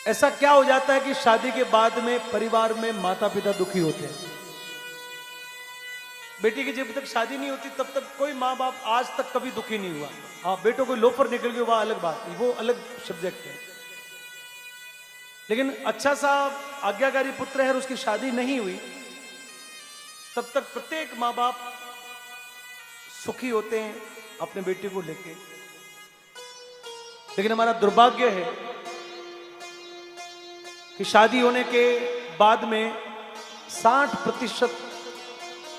ऐसा क्या हो जाता है कि शादी के बाद में परिवार में माता पिता दुखी होते हैं। बेटी की जब तक शादी नहीं होती तब तक कोई माँ बाप आज तक कभी दुखी नहीं हुआ। हाँ, बेटों को लोफर निकल गए, वह अलग बात है, वो अलग सब्जेक्ट है। लेकिन अच्छा सा आज्ञाकारी पुत्र है और उसकी शादी नहीं हुई, तब तक प्रत्येक माँ बाप सुखी होते हैं अपने बेटे को लेके। लेकिन हमारा दुर्भाग्य है कि शादी होने के बाद में 60%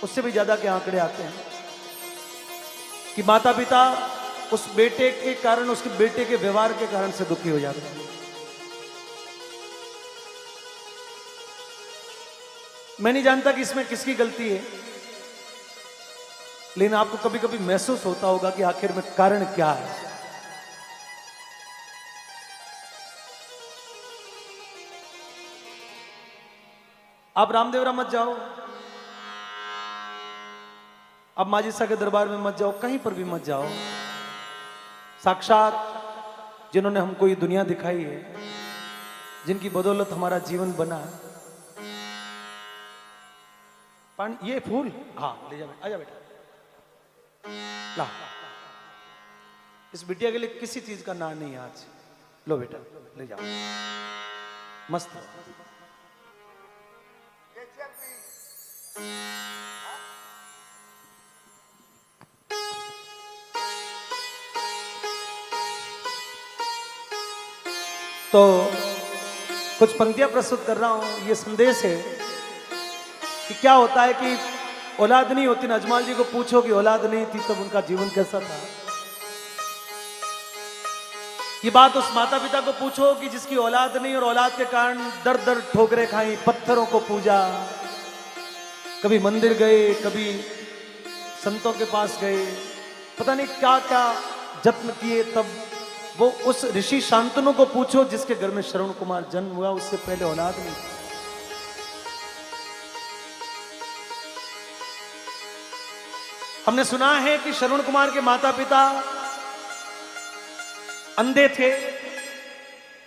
उससे भी ज्यादा के आंकड़े आते हैं कि माता पिता उस बेटे के कारण, उसके बेटे के व्यवहार के कारण से दुखी हो जाते हैं। मैं नहीं जानता कि इसमें किसकी गलती है, लेकिन आपको कभी कभी महसूस होता होगा कि आखिर में कारण क्या है। आप रामदेवरा मत जाओ, आप माजिसा के दरबार में मत जाओ, कहीं पर भी मत जाओ। साक्षात जिन्होंने हमको ये दुनिया दिखाई है, जिनकी बदौलत हमारा जीवन बना, ये फूल, हाँ ले जा, आजा बेटा, ला। इस बिटिया के लिए किसी चीज का ना नहीं है आज। लो बेटा, ले जाओ, मस्त। तो कुछ पंक्तियां प्रस्तुत कर रहा हूं। ये संदेश है कि क्या होता है कि औलाद नहीं होती ना। अजमाल जी को पूछो कि औलाद नहीं थी तब उनका जीवन कैसा था। ये बात उस माता पिता को पूछो कि जिसकी औलाद नहीं और औलाद के कारण दर दर ठोकरें खाई, पत्थरों को पूजा, कभी मंदिर गए, कभी संतों के पास गए, पता नहीं क्या क्या जत्न किए। तब वो उस ऋषि शांतनु को पूछो जिसके घर में श्रवण कुमार जन्म हुआ, उससे पहले औलाद नहीं थी। हमने सुना है कि श्रवण कुमार के माता पिता अंधे थे,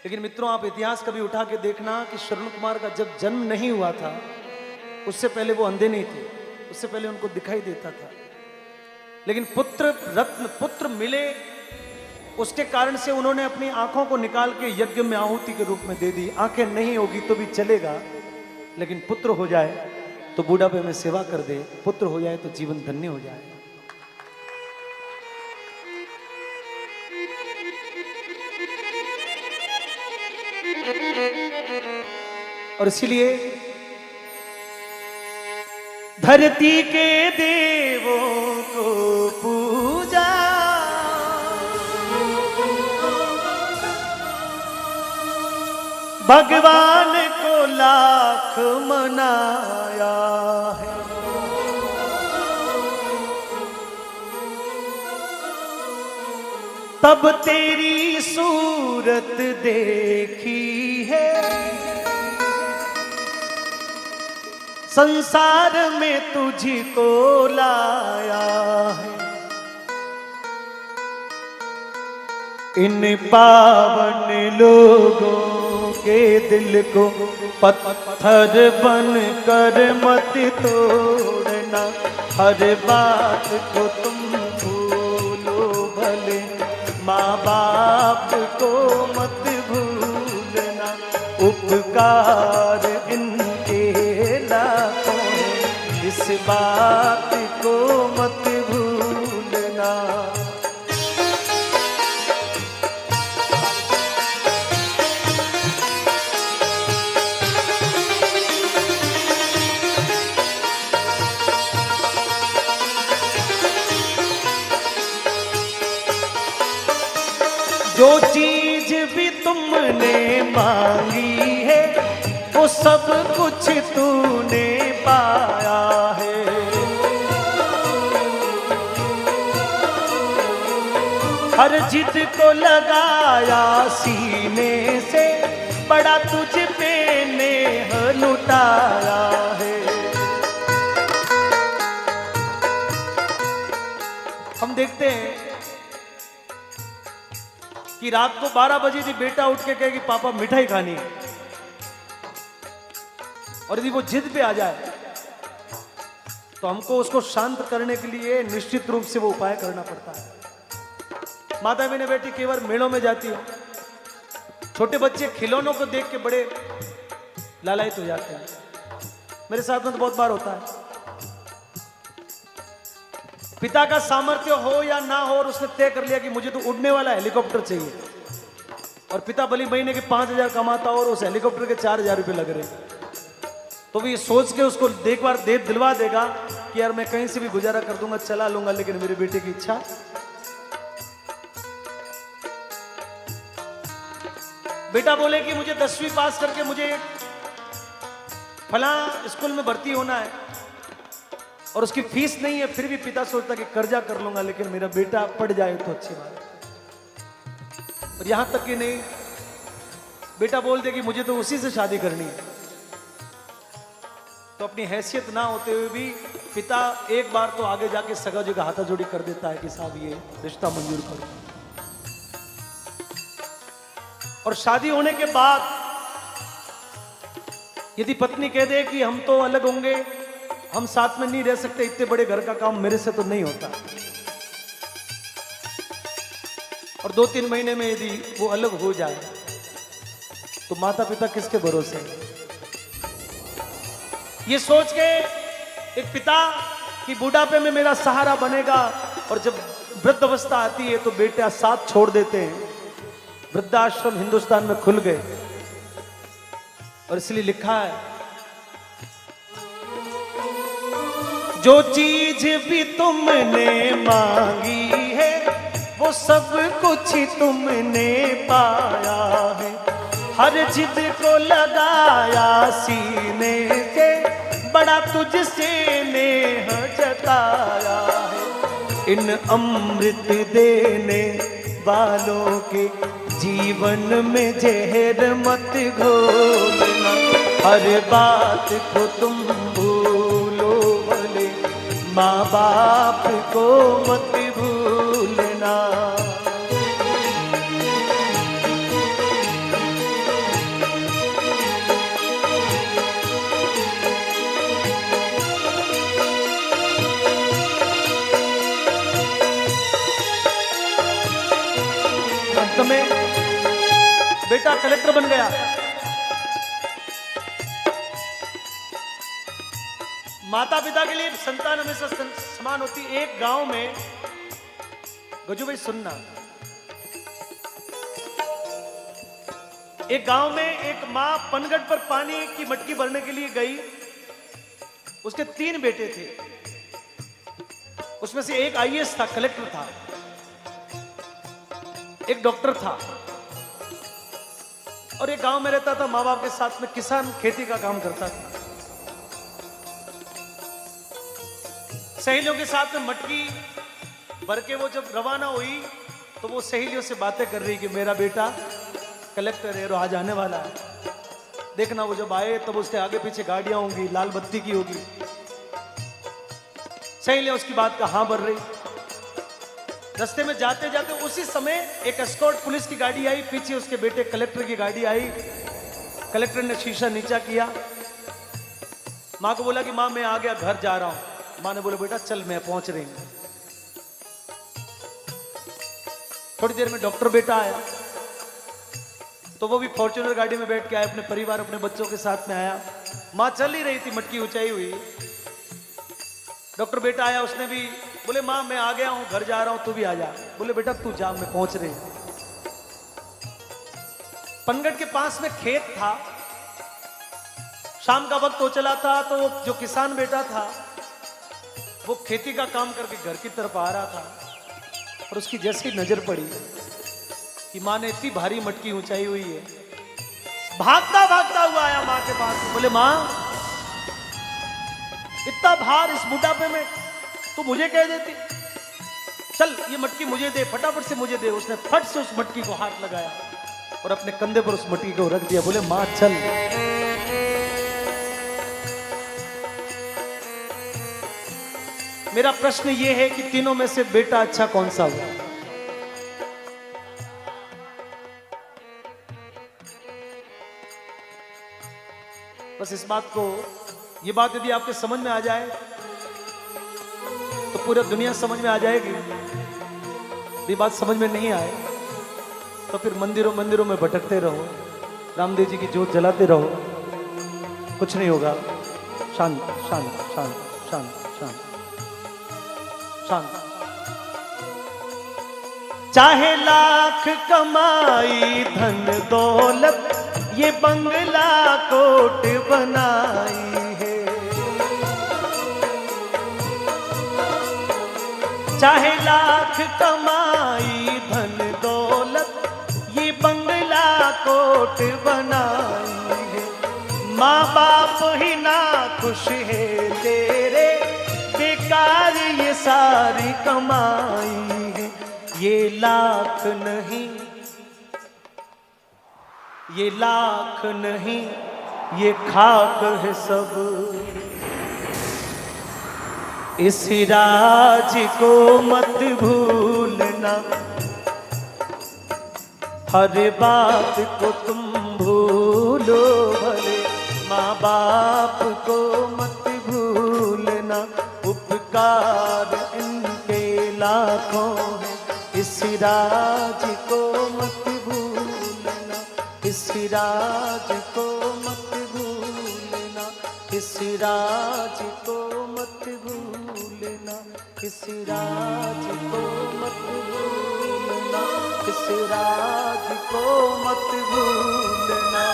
लेकिन मित्रों आप इतिहास कभी उठा के देखना कि श्रवण कुमार का जब जन्म नहीं हुआ था उससे पहले वो अंधे नहीं थे, उससे पहले उनको दिखाई देता था। लेकिन पुत्र रत्न पुत्र मिले, उसके कारण से उन्होंने अपनी आंखों को निकाल के यज्ञ में आहुति के रूप में दे दी। आंखें नहीं होगी तो भी चलेगा, लेकिन पुत्र हो जाए तो बूढ़ापे में सेवा कर दे, पुत्र हो जाए तो जीवन धन्य हो जाए। और इसीलिए धरती के देवों को पूजा, भगवान को लाख मनाया है। तब तेरी सूरत देखी है, संसार में तुझको लाया है। इन पावन लोगों के दिल को पत्थर बन कर मत तोड़ना, हर बात को तुम भूलो भले, माँ बाप को मत भूलना, उपकार इनके लाखों हैं, इस बात को मत भूलना। जो चीज भी तुमने मांगी है वो सब कुछ तूने पाया है। हर जिद को लगाया सीने से, बड़ा तुझ पे नेह लुटाया है। हम देखते हैं कि रात को 12 बजे थी, बेटा उठ के कहे कि पापा मिठाई खानी है, और यदि वो जिद पे आ जाए तो हमको उसको शांत करने के लिए निश्चित रूप से वो उपाय करना पड़ता है। माता मैंने बेटी केवल मेलों में जाती हो, छोटे बच्चे खिलौनों को देख के बड़े लालायित हो जाते हैं। मेरे साथ में तो बहुत बार होता है, पिता का सामर्थ्य हो या ना हो और उसने तय कर लिया कि मुझे तो उड़ने वाला हेलीकॉप्टर चाहिए, और पिता भली महीने के 5,000 कमाता और उस हेलीकॉप्टर के 4,000 रुपए लग रहे, तो भी सोच के उसको एक बार दे दिलवा देगा कि यार मैं कहीं से भी गुजारा कर दूंगा, चला लूंगा, लेकिन मेरे बेटे की इच्छा। बेटा बोले कि मुझे 10वीं पास करके मुझे फला स्कूल में भर्ती होना है और उसकी फीस नहीं है, फिर भी पिता सोचता कि कर्जा कर लूंगा, लेकिन मेरा बेटा पढ़ जाए तो अच्छी बात है। और यहां तक कि नहीं, बेटा बोल दे कि मुझे तो उसी से शादी करनी है, तो अपनी हैसियत ना होते हुए भी पिता एक बार तो आगे जाके सगा जी का हाथाजोड़ी कर देता है कि साहब ये रिश्ता मंजूर करो। और शादी होने के बाद यदि पत्नी कह दे कि हम तो अलग होंगे, हम साथ में नहीं रह सकते, इतने बड़े घर का काम मेरे से तो नहीं होता, और 2-3 महीने में यदि वो अलग हो जाए तो माता पिता किसके भरोसे? ये सोच के एक पिता कि बुढ़ापे में मेरा सहारा बनेगा, और जब वृद्धावस्था आती है तो बेटा साथ छोड़ देते हैं। वृद्धाश्रम हिंदुस्तान में खुल गए, और इसलिए लिखा है, जो चीज भी तुमने मांगी है वो सब कुछ तुमने पाया है, हर जिद को लगाया सीने से, बड़ा तुझसे नेह जताया है। इन अमृत देने वालों के जीवन में जहर मत घोलना, हर बात को तुम भूलो भले, माँ बाप को मत भूलना। अंत में बेटा कलेक्टर बन गया। माता पिता के लिए संतान हमेशा समान होती। एक गांव में, गजू भाई सुनना, एक गांव में एक मां पनगढ़ पर पानी की मटकी भरने के लिए गई। उसके 3 बेटे थे, उसमें से एक आईएएस था, कलेक्टर था, एक डॉक्टर था, और एक गांव में रहता था, माँ बाप के साथ में किसान खेती का काम करता था। सहेलियों के साथ में मटकी भर के वो जब रवाना हुई तो वो सहेलियों से बातें कर रही कि मेरा बेटा कलेक्टर है और आज आने वाला है, देखना वो जब आए तब उसके आगे पीछे गाड़ियां होंगी, लाल बत्ती की होगी। सहेलियां उसकी बात का हाँ भर रही। रास्ते में जाते जाते उसी समय एक एस्कॉर्ट पुलिस की गाड़ी आई, पीछे उसके बेटे कलेक्टर की गाड़ी आई। कलेक्टर ने शीशा नीचा किया, माँ को बोला कि माँ मैं आ गया, घर जा रहा हूं। माँ ने बोला बेटा चल मैं पहुंच रही हूं। थोड़ी देर में डॉक्टर बेटा आया, तो वो भी फॉर्च्यूनर गाड़ी में बैठ के आया, अपने परिवार अपने बच्चों के साथ में आया। माँ चल ही रही थी, मटकी ऊंचाई हुई। डॉक्टर बेटा आया, उसने भी बोले माँ मैं आ गया हूं, घर जा रहा हूं, तू भी आ जा। बोले बेटा तू जा, मैं पहुंच रही हूं। पनगढ़ के पास में खेत था, शाम का वक्त हो चला था, तो जो किसान बेटा था वो खेती का काम करके घर की तरफ आ रहा था, और उसकी जैसी नजर पड़ी कि माँ ने इतनी भारी मटकी ऊंचाई हुई है, भागता भागता हुआ आया माँ के पास। बोले माँ इतना भार इस बुढ़ापे में तू मुझे कह देती, चल ये मटकी मुझे दे, फटाफट से मुझे दे। उसने फट से उस मटकी को हाथ लगाया और अपने कंधे पर उस मटकी को रख दिया। बोले माँ चल। मेरा प्रश्न ये है कि तीनों में से बेटा अच्छा कौन सा हुआ? बस इस बात को, ये बात यदि आपके समझ में आ जाए तो पूरी दुनिया समझ में आ जाएगी। ये बात समझ में नहीं आए तो फिर मंदिरों मंदिरों में भटकते रहो, रामदेव जी की जोत जलाते रहो, कुछ नहीं होगा। शांत शांत शांत शांत शांत शांत। चाहे लाख कमाई धन दौलत, ये बंगला कोट बनाई है। चाहे लाख कमाई धन दौलत, ये बंगला कोट बनाई है। माँ बाप ही ना खुश है तेरे, बेकार ये सारी कमाई है। ये लाख नहीं, ये लाख नहीं, ये खाक है सब। इस राज को मत भूलना, हर बात को तुम भूलो भले। माँ बाप को मत भूलना, उपकार इनके लाखों हैं। इस राज को मत भूलना, इस राज को मत भूलना, इस राज को मत भूलना, इस राज को मत भूलना, इस राज को मत भूलना।